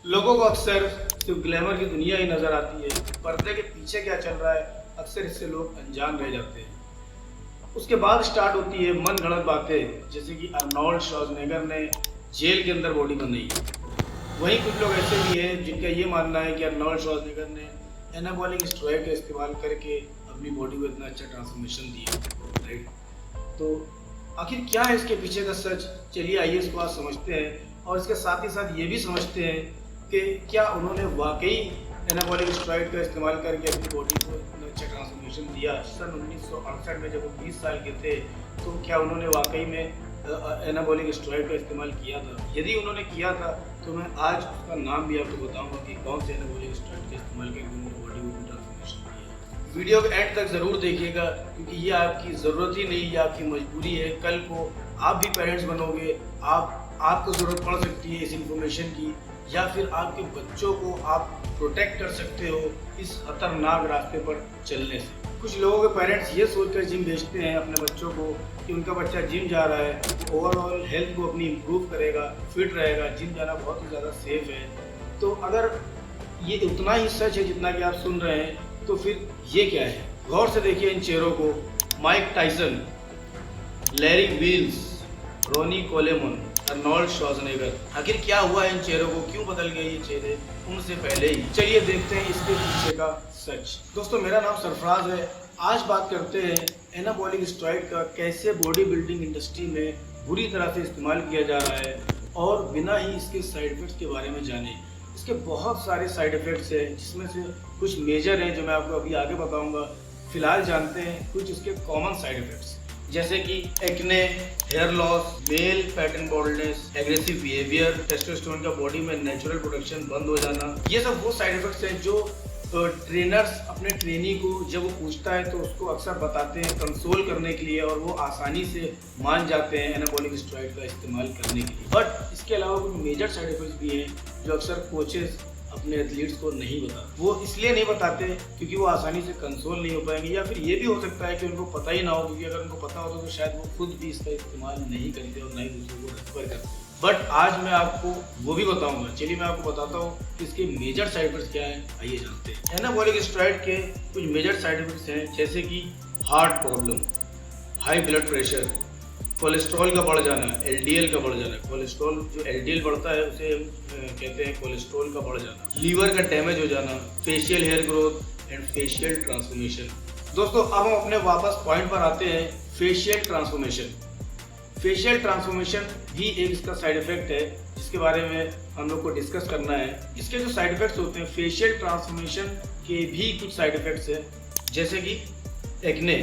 लोगों को अक्सर सिर्फ ग्लैमर की दुनिया ही नजर आती है, पर्दे के पीछे क्या चल रहा है अक्सर इससे लोग अनजान रह जाते हैं। उसके बाद स्टार्ट होती है मन गढ़ंत बातें, जैसे कि अर्नोल्ड श्वार्ज़नेगर ने जेल के अंदर बॉडी बनाई। वहीं कुछ लोग ऐसे भी हैं जिनका ये मानना है कि अर्नोल्ड श्वार्ज़नेगर ने एनाबॉलिक स्टेरॉइड का इस्तेमाल करके अपनी बॉडी को इतना अच्छा ट्रांसफॉर्मेशन दिया, राइट। तो आखिर क्या है इसके पीछे का सच, चलिए आइए इसको आज समझते हैं और इसके साथ ही साथ ये भी समझते हैं कि क्या उन्होंने वाकई एनाबॉलिक स्टेरॉइड का इस्तेमाल करके अपनी बॉडी को इतना अच्छा ट्रांसफॉर्मेशन दिया। सन 1968 में जब वो 20 साल के थे तो क्या उन्होंने वाकई में एनाबॉलिक स्टेरॉइड का इस्तेमाल किया था? यदि उन्होंने किया था तो मैं आज उसका नाम भी आपको बताऊंगा कि कौन से एनाबॉलिक स्टेरॉइड का इस्तेमाल करके उन्होंने बॉडी को ट्रांसफॉर्मेशन किया। वीडियो के एंड तक ज़रूर देखिएगा क्योंकि ये आपकी ज़रूरत ही नहीं, ये आपकी मजबूरी है। कल को आप भी पेरेंट्स बनोगे, आपको ज़रूरत पड़ सकती है इस इंफॉर्मेशन की, या फिर आपके बच्चों को आप प्रोटेक्ट कर सकते हो इस खतरनाक रास्ते पर चलने से। कुछ लोगों के पेरेंट्स ये सोचकर जिम भेजते हैं अपने बच्चों को कि उनका बच्चा जिम जा रहा है तो ओवरऑल हेल्थ को अपनी इम्प्रूव करेगा, फिट रहेगा, जिम जाना बहुत ही ज़्यादा सेफ है। तो अगर ये उतना ही सच है जितना कि आप सुन रहे हैं तो फिर ये क्या है? गौर से देखिए इन चेहरों को। माइक टायसन, लैरी विल्स, रोनी कोलेमन, अर्नोल्ड श्वार्ज़नेगर। आखिर क्या हुआ इन चेहरों को, क्यों बदल गए ये चेहरे उनसे पहले ही? चलिए देखते हैं इसके पीछे का सच। दोस्तों मेरा नाम सरफराज है। आज बात करते हैं एनाबॉलिक स्टेरॉइड का कैसे बॉडी बिल्डिंग इंडस्ट्री में बुरी तरह से इस्तेमाल किया जा रहा है और बिना ही इसके साइड इफेक्ट्स के बारे में जाने। इसके बहुत सारे साइड इफेक्ट्स हैं जिसमें से कुछ मेजर हैं जो मैं आपको अभी आगे बताऊंगा। फिलहाल जानते हैं कुछ इसके कॉमन साइड इफेक्ट्स, जैसे कि acne, hair loss, male pattern baldness, aggressive behaviour, testosterone का बॉडी में नेचुरल प्रोडक्शन बंद हो जाना। ये सब वो साइड इफेक्ट्स हैं जो ट्रेनर्स अपने ट्रेनी को जब वो पूछता है तो उसको अक्सर बताते हैं कंसोल करने के लिए, और वो आसानी से मान जाते हैं एनाबॉलिक स्टेरॉइड का इस्तेमाल करने के लिए। बट इसके अलावा कुछ मेजर साइड इफेक्ट्स भी हैं जो अक्सर कोचेस अपने एथलीट्स को नहीं बताते। वो इसलिए नहीं बताते क्योंकि वो आसानी से कंसोल नहीं हो पाएंगे, या फिर ये भी हो सकता है कि उनको पता ही ना हो, क्योंकि अगर उनको पता होता तो शायद वो खुद भी इसका इस्तेमाल नहीं करते और ना ही दूसरों को रेफर करते। बट आज मैं आपको वो भी बताऊंगा। चलिए मैं आपको बताता हूँ कि इसके मेजर साइड इफेक्ट्स क्या हैं, आइए जानते हैं। एनाबॉलिक स्टेरॉइड के कुछ मेजर साइड इफेक्ट्स हैं जैसे कि heart problem, high blood pressure, cholesterol का बढ़ जाना, एलडीएल का बढ़ जाना। कोलेस्ट्रॉल जो एलडीएल बढ़ता है उसे कहते हैं कोलेस्ट्रॉल का बढ़ जाना, लीवर का डैमेज हो जाना, facial hair growth and facial transformation. दोस्तों अब हम अपने वापस पॉइंट पर आते हैं, फेशियल ट्रांसफॉर्मेशन। फेशियल ट्रांसफॉर्मेशन भी एक इसका साइड इफेक्ट है जिसके बारे में हम लोग को डिस्कस करना है। इसके जो साइड इफेक्ट्स होते हैं, फेशियल ट्रांसफॉर्मेशन के भी कुछ साइड इफेक्ट्स हैं, जैसे कि एक्ने।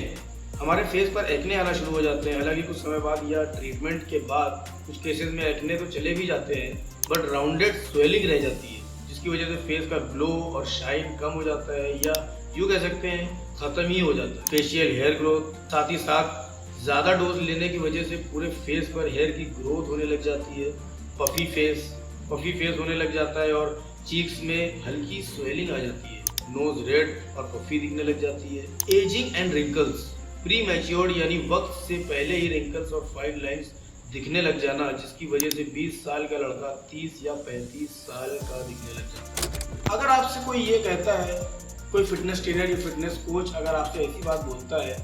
हमारे फेस पर एक्ने आना शुरू हो जाते हैं, हालांकि कुछ समय बाद या ट्रीटमेंट के बाद कुछ केसेस में एक्ने तो चले भी जाते हैं, बट राउंडेड स्वेलिंग रह जाती है जिसकी वजह से फेस का ग्लो और शाइन कम हो जाता है, या यूँ कह सकते हैं खत्म ही हो जाता है। फेशियल हेयर ग्रोथ, साथ ही साथ ज़्यादा डोज लेने की वजह से पूरे फेस पर हेयर की ग्रोथ होने लग जाती है, पफी फेस होने लग जाता है, और चीक्स में हल्की स्वेलिंग आ जाती है, नोज रेड और पफी दिखने लग जाती है। Ageing and wrinkles, pre matured यानी वक्त से पहले ही रिंकल्स और फाइन लाइंस दिखने लग जाना, जिसकी वजह से 20 साल का लड़का 30 या 35 साल का दिखने लग जाता है। अगर आपसे कोई ये कहता है, कोई फिटनेस ट्रेनर या फिटनेस कोच अगर आपसे ऐसी बात बोलता है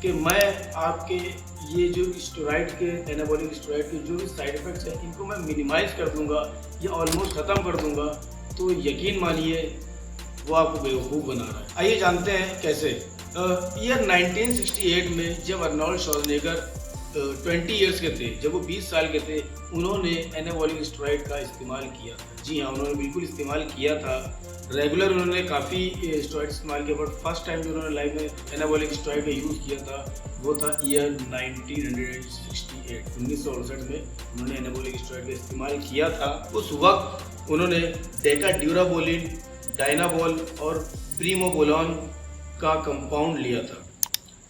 कि मैं आपके ये जो स्टेरॉइड के, एनाबॉलिक स्टेरॉइड के जो भी साइड इफेक्ट्स हैं इनको मैं मिनिमाइज कर दूंगा या ऑलमोस्ट ख़त्म कर दूंगा, तो यकीन मानिए वो आपको बेवकूफ़ बना रहा है। आइए जानते हैं कैसे। ईयर 1968 में जब अर्नोल्ड श्वार्ज़नेगर 20 ईयर्स के थे, जब वो 20 साल के थे, उन्होंने एनाबॉलिक स्टेरॉइड का इस्तेमाल किया। जी हाँ, उन्होंने बिल्कुल इस्तेमाल किया था। रेगुलर उन्होंने काफ़ी स्टेरॉइड इस्तेमाल किया, बट फर्स्ट टाइम जो उन्होंने लाइफ में एनाबॉलिक स्टेरॉइड का यूज़ किया था वो था ईयर 1968 1968 में उन्होंने एनाबॉलिक स्टेरॉइड का इस्तेमाल किया था। उस वक्त उन्होंने डेकाड्यूराबोलिन, डायनाबॉल और प्रीमोबोलॉन का कंपाउंड लिया था,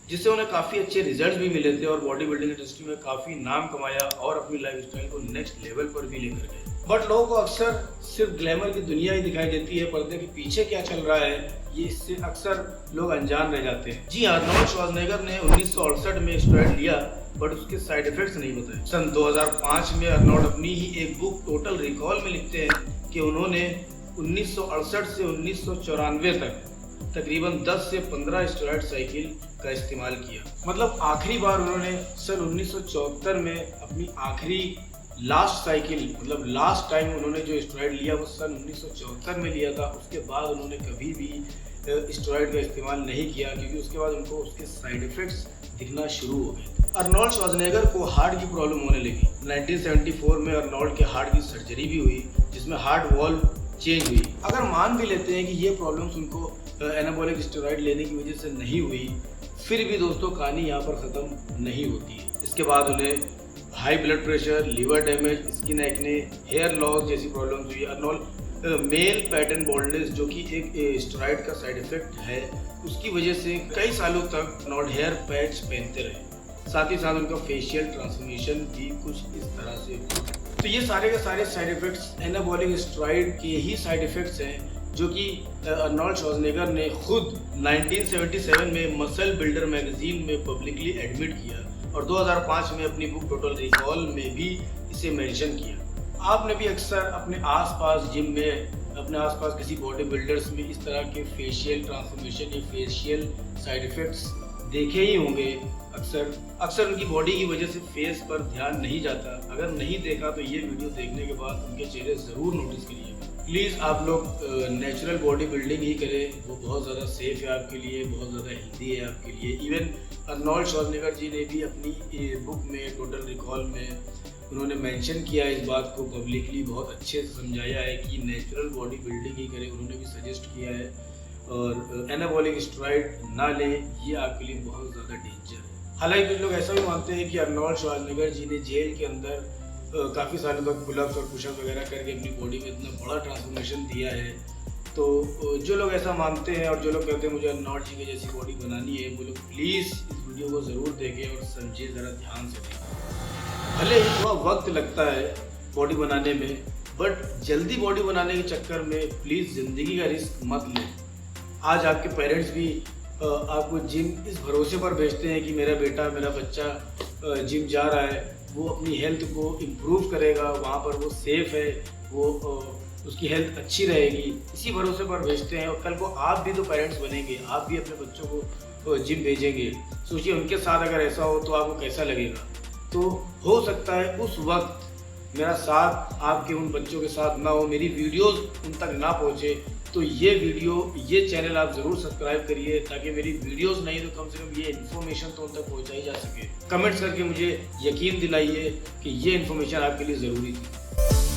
जिससे उन्हें काफ़ी अच्छे रिजल्ट्स भी मिले थे और बॉडी बिल्डिंग इंडस्ट्री में काफ़ी नाम कमाया और अपनी लाइफस्टाइल को नेक्स्ट लेवल पर भी लेकर गए। बट लोगों को अक्सर सिर्फ ग्लैमर की दुनिया ही दिखाई देती है, पर्दे के पीछे क्या चल रहा है ये इससे अक्सर लोग अनजान रह जाते हैं। जी हाँ, अर्नोल्ड श्वार्ज़नेगर ने 1968 में स्टेरॉइड लिया, बट उसके साइड इफेक्ट्स नहीं बताए। सन 2005 में अर्नोल्ड अपनी ही एक बुक टोटल रिकॉल में लिखते हैं कि उन्होंने 1968 से 1994 तक तकरीबन 10 से 15 स्टेरॉयड साइकिल का इस्तेमाल किया। मतलब आखिरी बार उन्होंने सन 1974 में अपनी आखिरी लास्ट साइकिल, मतलब लास्ट टाइम उन्होंने जो स्टेरॉयड लिया वो सन 1974 में लिया था। उसके बाद उन्होंने कभी भी स्टेरॉयड का इस्तेमाल नहीं किया, क्योंकि उसके बाद उनको उसके साइड इफ़ेक्ट्स दिखना शुरू हो गए थे। अर्नोल्ड श्वार्ज़नेगर को हार्ट की प्रॉब्लम होने लगी। 1974 में अर्नोल्ड के हार्ट की सर्जरी भी हुई, जिसमें हार्ट वॉल्व चेंज हुई। अगर मान भी लेते हैं कि ये प्रॉब्लम्स उनको एनाबॉलिक स्टेरॉयड लेने की वजह से नहीं हुई, फिर भी दोस्तों कहानी यहाँ पर ख़त्म नहीं होती है। इसके बाद उन्हें high blood pressure, liver damage, skin acne, hair loss जैसी प्रॉब्लम्स हुई। अर्नोल्ड मेल पैटर्न बॉल्डनेस, जो कि एक स्टेरॉयड का साइड इफेक्ट है, उसकी वजह से कई सालों तक अर्नोल्ड हेयर पैच पहनते रहे। साथ ही साथ उनका फेशियल ट्रांसफॉर्मेशन भी कुछ इस तरह से हुआ। तो ये सारे के सारे साइड इफेक्ट्स एनाबॉलिक स्टेरॉयड के ही साइड इफेक्ट्स हैं, जो कि अर्नोल्ड श्वार्ज़नेगर ने खुद 1977 में मसल बिल्डर मैगजीन में पब्लिकली एडमिट किया और 2005 में अपनी बुक टोटल रिकॉल में भी इसे मेंशन किया। आपने भी अक्सर अपने आसपास जिम में, अपने आसपास किसी बॉडी बिल्डर्स में इस तरह के फेशियल ट्रांसफॉर्मेशन या फेशियल साइड इफेक्ट्स देखे ही होंगे। अक्सर उनकी बॉडी की वजह से फेस पर ध्यान नहीं जाता। अगर नहीं देखा तो ये वीडियो देखने के बाद उनके चेहरे ज़रूर नोटिस करिएगा। प्लीज़ आप लोग नेचुरल बॉडी बिल्डिंग ही करें, वो बहुत ज़्यादा सेफ है आपके लिए, बहुत ज़्यादा हेल्दी है आपके लिए। इवन अर्नोल्ड श्वार्ज़नेगर जी ने भी अपनी बुक में टोटल रिकॉल में उन्होंने मेंशन किया इस बात को, पब्लिकली बहुत अच्छे से समझाया है कि नेचुरल बॉडी बिल्डिंग ही करें। उन्होंने भी सजेस्ट किया है और एनाबॉलिक स्टेरॉयड ना लें, ये आपके लिए बहुत ज़्यादा डेंजर है। हालांकि कुछ लोग ऐसा भी मानते हैं कि अर्नोल्ड श्वार्ज़नेगर जी ने जेल के अंदर काफ़ी सालों तक पुलअप्स और पुशअप्स वगैरह करके अपनी बॉडी में इतना बड़ा ट्रांसफॉर्मेशन दिया है। तो जो लोग ऐसा मानते हैं और जो लोग कहते हैं मुझे अर्नोल्ड जी की जैसी बॉडी बनानी है, वो लोग प्लीज़ इस वीडियो को ज़रूर देखें और समझिए, ज़रा ध्यान से देखें। भले ही थोड़ा वक्त लगता है बॉडी बनाने में, बट जल्दी बॉडी बनाने के चक्कर में प्लीज़ ज़िंदगी का रिस्क मत लें। आज आपके पेरेंट्स भी आपको जिम इस भरोसे पर भेजते हैं कि मेरा बेटा, मेरा बच्चा जिम जा रहा है, वो अपनी हेल्थ को इम्प्रूव करेगा, वहाँ पर वो सेफ़ है, वो उसकी हेल्थ अच्छी रहेगी, इसी भरोसे पर भेजते हैं। और कल को आप भी तो पेरेंट्स बनेंगे, आप भी अपने बच्चों को जिम भेजेंगे। सोचिए उनके साथ अगर ऐसा हो तो आपको कैसा लगेगा। तो हो सकता है उस वक्त मेरा साथ आपके उन बच्चों के साथ ना हो, मेरी वीडियोस उन तक ना पहुँचे, तो ये चैनल आप ज़रूर सब्सक्राइब करिए, ताकि मेरी वीडियोस नहीं तो कम से कम ये इन्फॉर्मेशन तो उन तक पहुँचाई जा सके। कमेंट्स करके मुझे यकीन दिलाइए कि ये इन्फॉर्मेशन आपके लिए ज़रूरी थी।